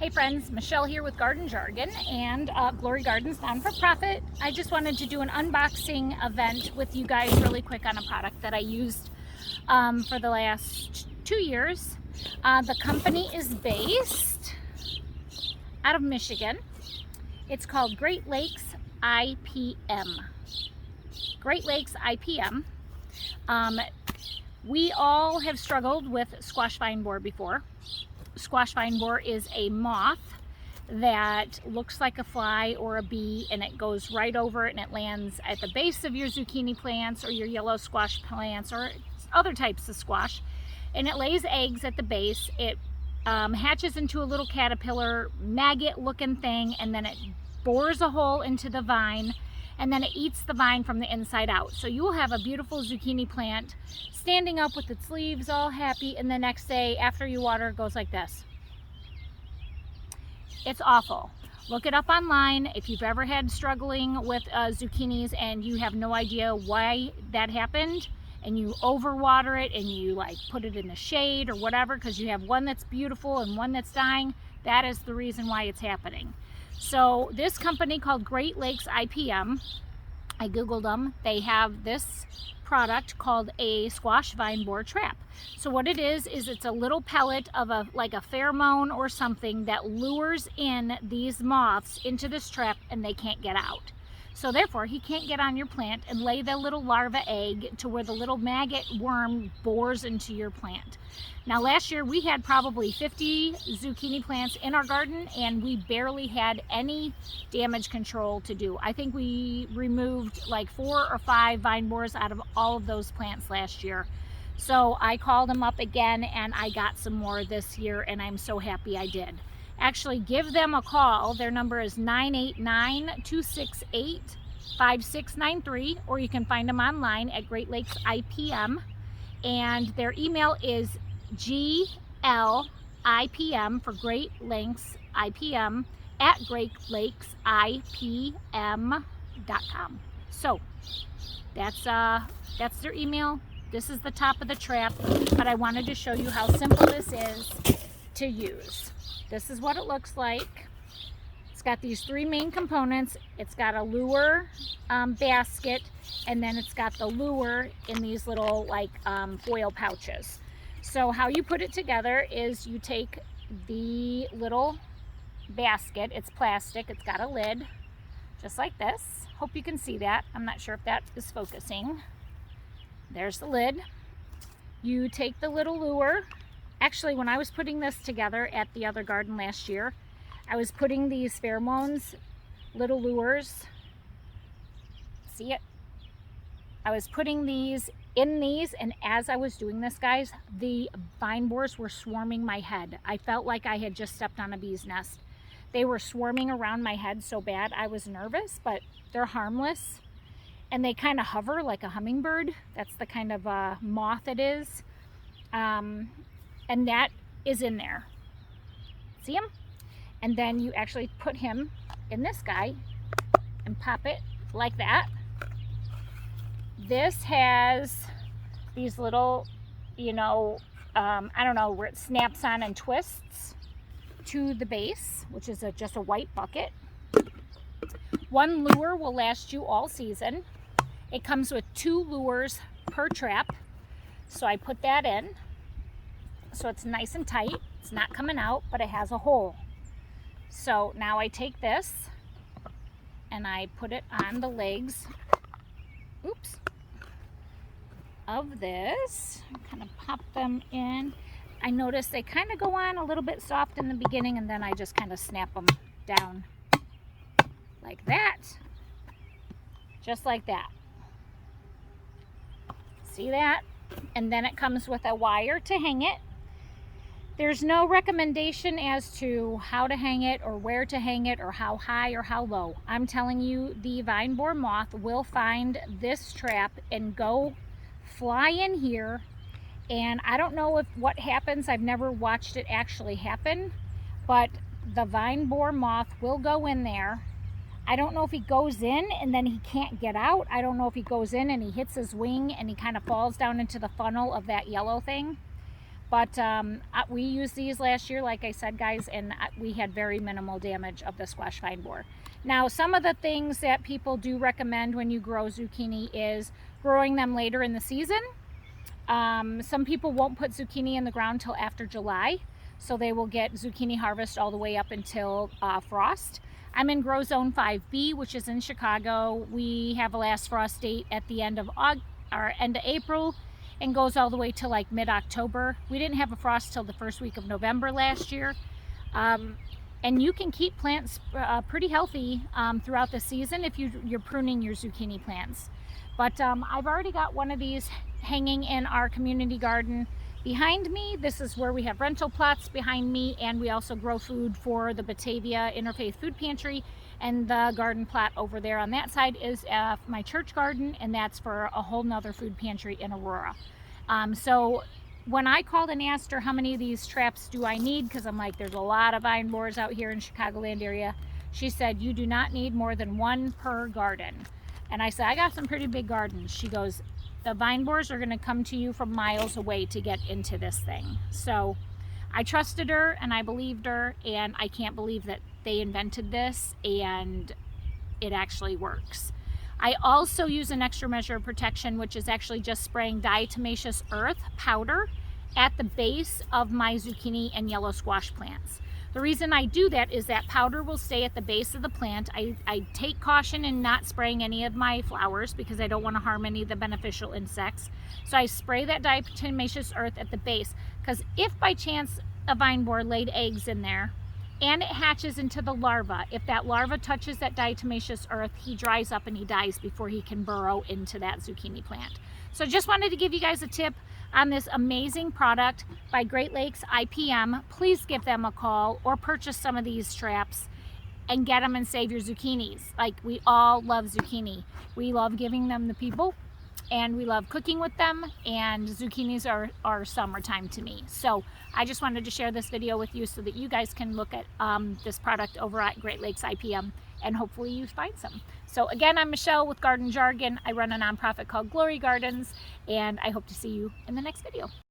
Hey friends, Michelle here with Garden Jargon and Glory Gardens non-for-profit. I just wanted to do an unboxing event with you guys really quick on a product that I used for the last 2 years. The company is based out of Michigan. It's called Great Lakes IPM. Great Lakes IPM. We all have struggled with squash vine borer before. Squash vine borer is a moth that looks like a fly or a bee, and it goes right over it and it lands at the base of your zucchini plants or your yellow squash plants or other types of squash, and it lays eggs at the base. It hatches into a little caterpillar maggot looking thing, and then it bores a hole into the vine, and then it eats the vine from the inside out. So you will have a beautiful zucchini plant standing up with its leaves all happy, and the next day after you water it goes like this. It's awful. Look it up online if you've ever had struggling with zucchinis and you have no idea why that happened, and you overwater it and you like put it in the shade or whatever because you have one that's beautiful and one that's dying. That is the reason why it's happening. So this company called Great Lakes IPM, I googled them. They have this product called a squash vine borer trap. So what it is it's a little pellet of like a pheromone or something that lures in these moths into this trap and they can't get out. So therefore he can't get on your plant and lay the little larva egg to where the little maggot worm bores into your plant. Now last year we had probably 50 zucchini plants in our garden and we barely had any damage control to do. I think we removed like 4 or 5 vine borers out of all of those plants last year. So I called them up again and I got some more this year, and I'm so happy I did. Actually, give them a call. Their number is 989-268-5693, or you can find them online at Great Lakes IPM, and their email is GLIPM for Great Lakes IPM at greatlakesipm.com. So that's their email. This is the top of the trap, but I wanted to show you how simple this is to use. This is what it looks like. It's got these 3 main components. It's got a lure basket, and then it's got the lure in these little like foil pouches. So how you put it together is you take the little basket. It's plastic. It's got a lid, just like this. Hope you can see that. I'm not sure if that is focusing. There's the lid. You take the little lure. Actually, when I was putting this together at the other garden last year, I was putting these pheromones, little lures, see it? I was putting these in these, and as I was doing this, guys, the vine borers were swarming my head. I felt like I had just stepped on a bee's nest. They were swarming around my head so bad I was nervous, but they're harmless. And they kind of hover like a hummingbird. That's the kind of moth it is. And that is in there. See him? And then you actually put him in this guy and pop it like that. This has these little, I don't know, where it snaps on and twists to the base, which is just a white bucket. One lure will last you all season. It comes with 2 lures per trap. So I put that in. So it's nice and tight. It's not coming out, but it has a hole. So now I take this and I put it on the legs, of this. Kind of pop them in. I notice they kind of go on a little bit soft in the beginning, and then I just kind of snap them down like that. Just like that. See that? And then it comes with a wire to hang it. There's no recommendation as to how to hang it or where to hang it or how high or how low. I'm telling you, the vine borer moth will find this trap and go fly in here. And I don't know what happens. I've never watched it actually happen, but the vine borer moth will go in there. I don't know if he goes in and then he can't get out. I don't know if he goes in and he hits his wing and he kind of falls down into the funnel of that yellow thing. But we used these last year, like I said, guys, and we had very minimal damage of the squash vine borer. Now, some of the things that people do recommend when you grow zucchini is growing them later in the season. Some people won't put zucchini in the ground till after July, so they will get zucchini harvest all the way up until frost. I'm in grow zone 5B, which is in Chicago. We have a last frost date at the end of April, and goes all the way to like mid-October. We didn't have a frost till the first week of November last year. And you can keep plants pretty healthy throughout the season if you're pruning your zucchini plants. But I've already got one of these hanging in our community garden behind me. This is where we have rental plots behind me, and we also grow food for the Batavia Interfaith Food Pantry. And the garden plot over there on that side is my church garden, and that's for a whole nother food pantry in Aurora. So when I called and asked her how many of these traps do I need, because I'm like, there's a lot of vine borers out here in Chicagoland area, she said, you do not need more than one per garden. And I said, I got some pretty big gardens. She goes, the vine borers are going to come to you from miles away to get into this thing. So I trusted her and I believed her, and I can't believe that they invented this and it actually works. I also use an extra measure of protection, which is actually just spraying diatomaceous earth powder at the base of my zucchini and yellow squash plants. The reason I do that is that powder will stay at the base of the plant. I take caution in not spraying any of my flowers because I don't want to harm any of the beneficial insects. So I spray that diatomaceous earth at the base, because if by chance a vine borer laid eggs in there and it hatches into the larva, if that larva touches that diatomaceous earth, he dries up and he dies before he can burrow into that zucchini plant. So just wanted to give you guys a tip on this amazing product by Great Lakes IPM. Please give them a call or purchase some of these traps and get them and save your zucchinis. Like, we all love zucchini. We love giving them to people, and we love cooking with them, and zucchinis are summertime to me. So I just wanted to share this video with you so that you guys can look at this product over at Great Lakes IPM, and hopefully you find some. So again, I'm Michelle with Garden Jargon. I run a nonprofit called Glory Gardens, and I hope to see you in the next video.